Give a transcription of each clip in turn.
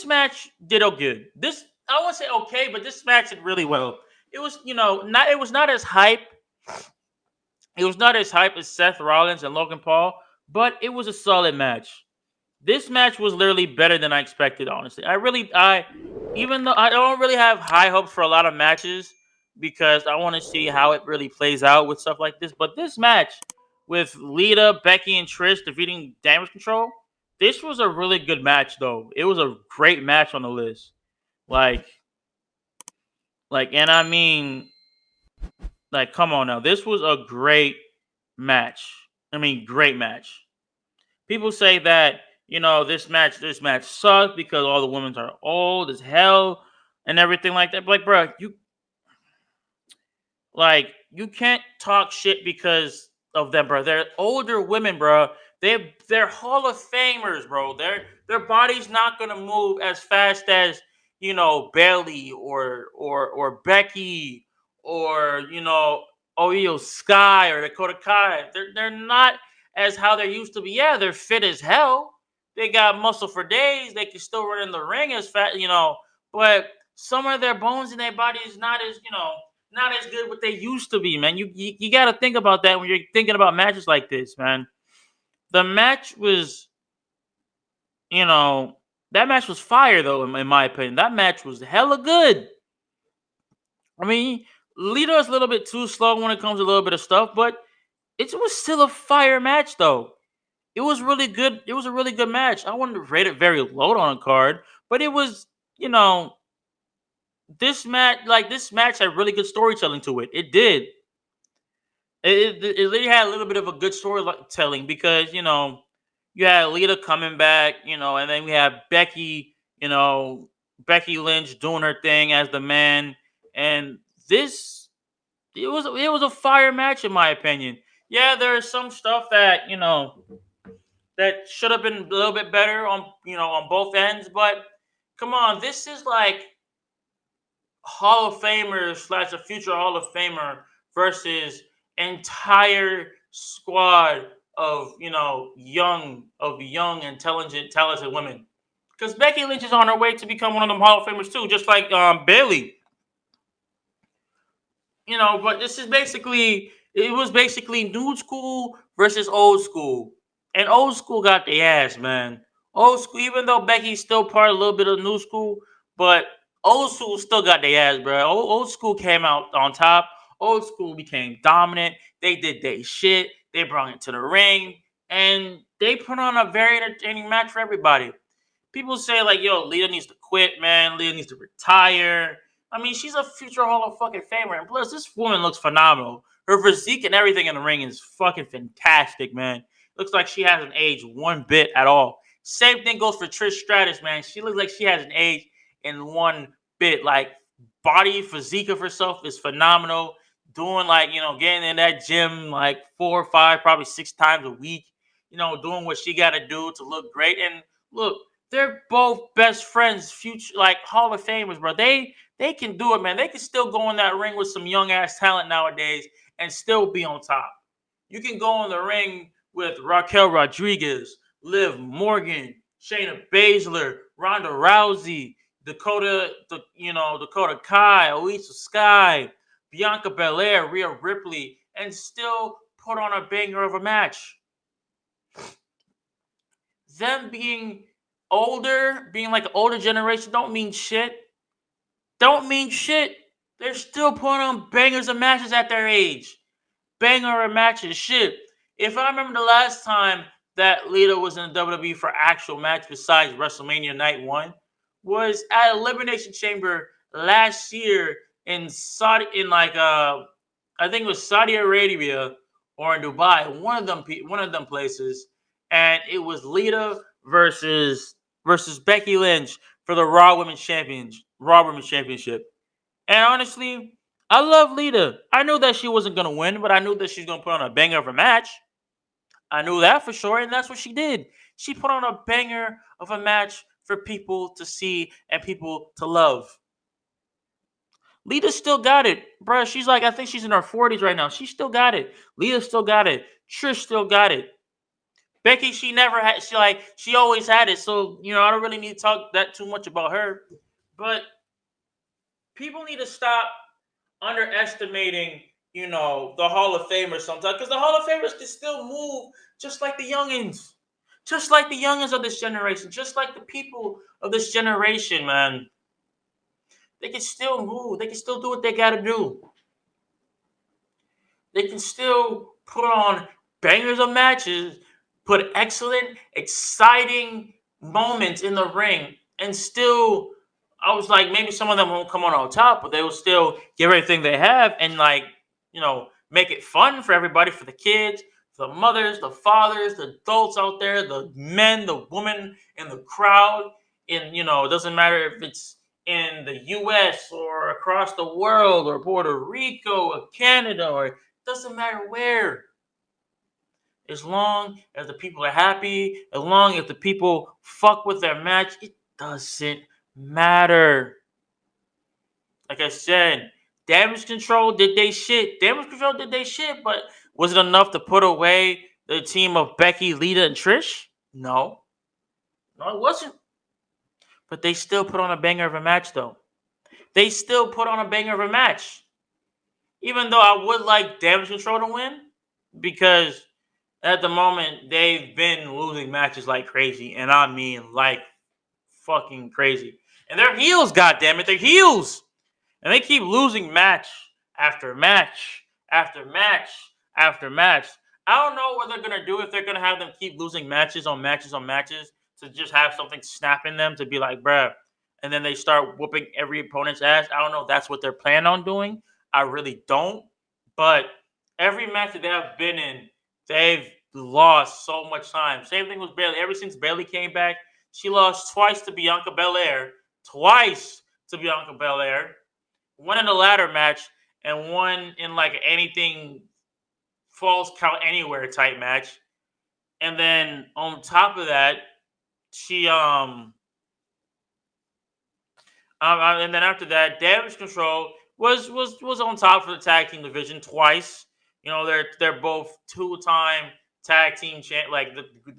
match did good. This I won't say okay, but this match did really well. It was, not it was not as hype. It was not as hype as Seth Rollins and Logan Paul, but it was a solid match. This match was literally better than I expected. Honestly, I even though I don't really have high hopes for a lot of matches because I want to see how it really plays out with stuff like this. But this match with Lita, Becky, and Trish defeating Damage Control, this was a really good match. Though it was a great match on the list. Like, and I mean, like, come on now, this was a great match. I mean, great match. People say that this match sucked because all the women are old as hell and everything like that. But like, bro, you can't talk shit because of them, bro. They're older women, bro. They're Hall of Famers, bro. Their body's not gonna move as fast as Bailey or Becky or Io Sky or Dakota Kai. They're not as how they used to be. Yeah, they're fit as hell. They got muscle for days. They can still run in the ring as fast. But some of their bones in their body is not as good what they used to be, man. You got to think about that when you're thinking about matches like this, man. The match was, you know, that match was fire though, in my opinion. That match was hella good. I mean, Lita is a little bit too slow when it comes to a little bit of stuff, but it was still a fire match though. It was really good. It was a really good match. I wouldn't rate it very low on a card, but it was, you know, this match had really good storytelling to it. It did. It really had a little bit of a good storytelling because you had Lita coming back, and then we have Becky Lynch doing her thing as the man, and this it was a fire match in my opinion. Yeah, there's some stuff that should have been a little bit better on both ends, but come on, this is like Hall of Famer slash a future Hall of Famer versus entire squad of young, intelligent, talented women. Because Becky Lynch is on her way to become one of them Hall of Famers too, just like Bailey. But it was basically new school versus old school, and old school got the ass, man. Old school, even though Becky's still part of a little bit of new school, but old school still got the ass, bro. Old school came out on top. Old school became dominant. They did their shit. They brought it to the ring, and they put on a very entertaining match for everybody. People say like, "Yo, Lita needs to quit, man. Lita needs to retire." I mean, she's a future Hall of fucking Famer, and plus, this woman looks phenomenal. Her physique and everything in the ring is fucking fantastic, man. Looks like she hasn't aged one bit at all. Same thing goes for Trish Stratus, man. She looks like she hasn't aged in one bit. Like, body physique of herself is phenomenal. Doing getting in that gym like 4 or 5, probably 6 times a week. Doing what she got to do to look great. And look, they're both best friends, future like Hall of Famers, bro. They can do it, man. They can still go in that ring with some young ass talent nowadays and still be on top. You can go in the ring with Raquel Rodriguez, Liv Morgan, Shayna Baszler, Ronda Rousey, Dakota Kai, Alicia Sky, Bianca Belair, Rhea Ripley, and still put on a banger of a match. Them being older, being like the older generation, don't mean shit. Don't mean shit. They're still putting on bangers of matches at their age. Banger of matches. Shit. If I remember the last time that Lita was in the WWE for actual match besides WrestleMania Night 1 was at Elimination Chamber last year in Saudi I think it was Saudi Arabia or in Dubai, one of them places, and it was Lita versus Becky Lynch for the Raw Women's Championship. And honestly, I love Lita. I knew that she wasn't gonna win, but I knew that she's gonna put on a banger of a match. I knew that for sure, and that's what she did. She put on a banger of a match for people to see and people to love. Lita still got it, bruh. I think she's in her 40s right now. She still got it. Lita still got it. Trish still got it. Becky, she never had. She always had it. So I don't really need to talk that too much about her. But people need to stop underestimating, the Hall of Famers sometimes, because the Hall of Famers can still move just like the youngins, just like the youngins of this generation, just like the people of this generation, man. They can still move. They can still do what they got to do. They can still put on bangers of matches, put excellent, exciting moments in the ring, and still, I was like, maybe some of them won't come on top, but they will still give everything they have and make it fun for everybody, for the kids, for the mothers, the fathers, the adults out there, the men, the women in the crowd. And it doesn't matter if it's in the U.S. or across the world or Puerto Rico or Canada or doesn't matter where. As long as the people are happy, as long as the people fuck with their match, it doesn't matter. Like I said, Damage Control did they shit. Damage Control did they shit, but was it enough to put away the team of Becky, Lita, and Trish? No. No, it wasn't. But they still put on a banger of a match, though. They still put on a banger of a match. Even though I would like Damage Control to win, because at the moment they've been losing matches like crazy, and I mean like fucking crazy. And they're heels, goddammit, they're heels, and they keep losing match after match after match after match. I don't know what they're gonna do if they're gonna have them keep losing matches on matches on matches to just have something snap in them to be like, bruh, and then they start whooping every opponent's ass. I don't know if that's what they're planning on doing. I really don't. But every match that they have been in, they've lost so much time. Same thing with Bayley. Ever since Bayley came back, she lost twice to Bianca Belair, twice to Bianca Belair, one in the ladder match, and one in like anything falls count anywhere type match. And then on top of that, she and then after that, Damage Control was on top for the tag team division twice. They're both 2-time tag team champ, like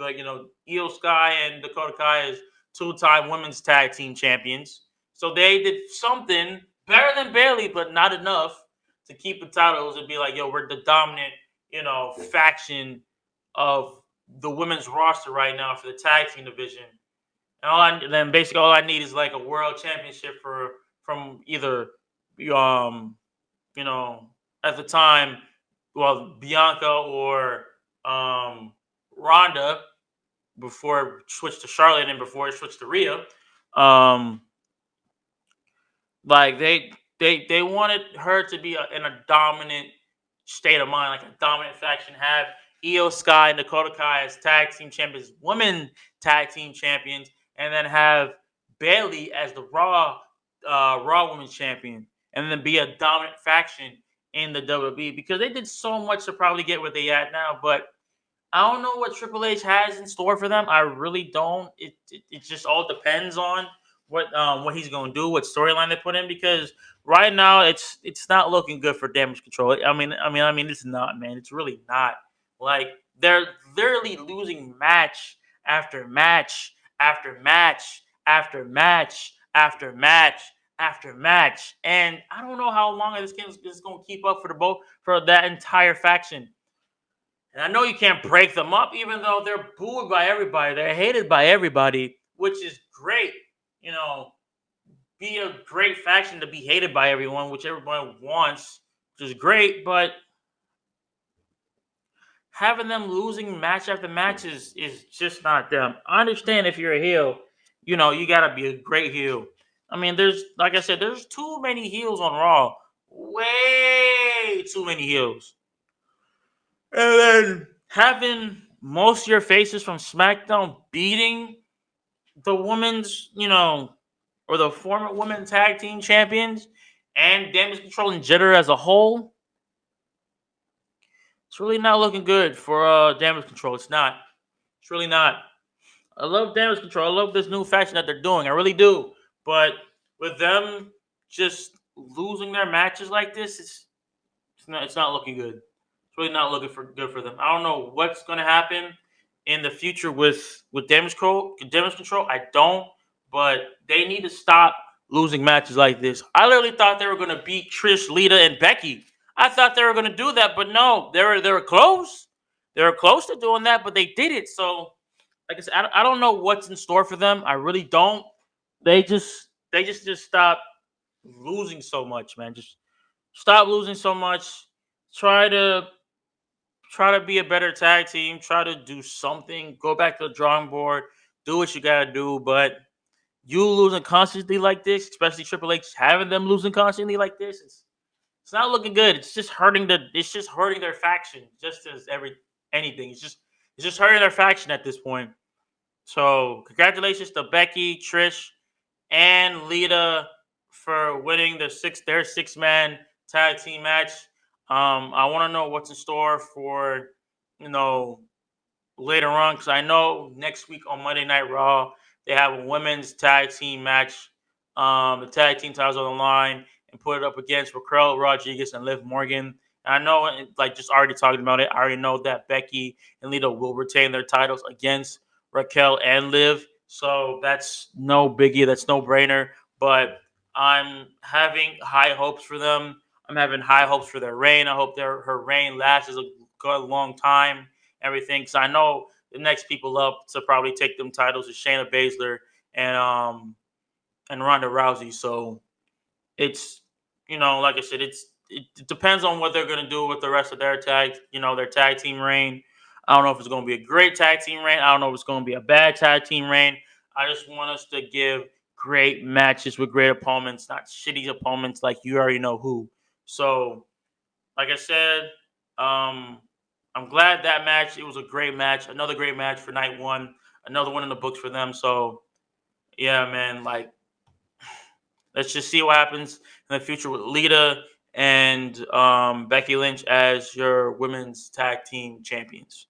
Io Sky and Dakota Kai is 2-time women's tag team champions. So they did something better than Bayley, but not enough to keep the titles and be like, yo, we're the dominant, faction of the women's roster right now for the tag team division. Then basically all I need is like a world championship from either you know at the time, well, Bianca or Ronda before it switched to Charlotte and before it switched to Rhea. Um, like they wanted her to be in a dominant state of mind, like a dominant faction. Have Io Sky and Dakota Kai as tag team champions, women tag team champions, and then have Bayley as the Raw Women's Champion, and then be a dominant faction in the WWE because they did so much to probably get where they at now. But I don't know what Triple H has in store for them. I really don't. It just all depends on what he's going to do, what storyline they put in. Because right now it's not looking good for Damage Control. I mean, it's not, man. It's really not. Like they're literally losing match after match after match after match after match after match, and I don't know how long this game is going to keep up for that entire faction. And I know you can't break them up, even though they're booed by everybody. They're hated by everybody, which is great. You know, be a great faction to be hated by everyone, which everyone wants, which is great. But having them losing match after match is just not them. I understand if you're a heel, you got to be a great heel. I mean, like I said, there's too many heels on Raw. Way too many heels. And then having most of your faces from SmackDown beating the women's, or the former women tag team champions and Damage Control and Jitter as a whole, it's really not looking good for Damage Control. It's not. It's really not. I love Damage Control. I love this new faction that they're doing. I really do. But with them just losing their matches like this, it's not looking good. It's really not looking good for them. I don't know what's going to happen in the future with damage control. I don't, but they need to stop losing matches like this. I literally thought they were gonna beat Trish, Lita, and Becky. I thought they were gonna do that, but no, they were close. They were close to doing that, but they did it. So, like I said, I don't know what's in store for them. I really don't. They just stop losing so much, man. Just stop losing so much. Try to try to be a better tag team. Try to do something. Go back to the drawing board. Do what you gotta do. But you losing constantly like this, especially Triple H having them losing constantly like this, it's not looking good. It's just hurting their faction, just as anything. It's just hurting their faction at this point. So congratulations to Becky, Trish, and Lita for winning their 6 man tag team match. I want to know what's in store for you know later on because I know next week on Monday Night Raw they have a women's tag team match. The tag team titles on the line and put it up against Raquel Rodriguez and Liv Morgan. And I know, like just already talking about it, I already know that Becky and Lita will retain their titles against Raquel and Liv. So that's no biggie. That's no brainer. But I'm having high hopes for them. I'm having high hopes for their reign. I hope her reign lasts a good long time. Everything. Because I know the next people up to probably take them titles is Shayna Baszler and Ronda Rousey. So it's like I said, it depends on what they're gonna do with the rest of their tag team reign. I don't know if it's gonna be a great tag team reign. I don't know if it's gonna be a bad tag team reign. I just want us to give great matches with great opponents, not shitty opponents like you already know who. So, like I said, um, I'm glad that match. It was a great match. Another great match for night one. Another one in the books for them. So yeah, man. Like let's just see what happens in the future with Lita and Becky Lynch as your women's tag team champions.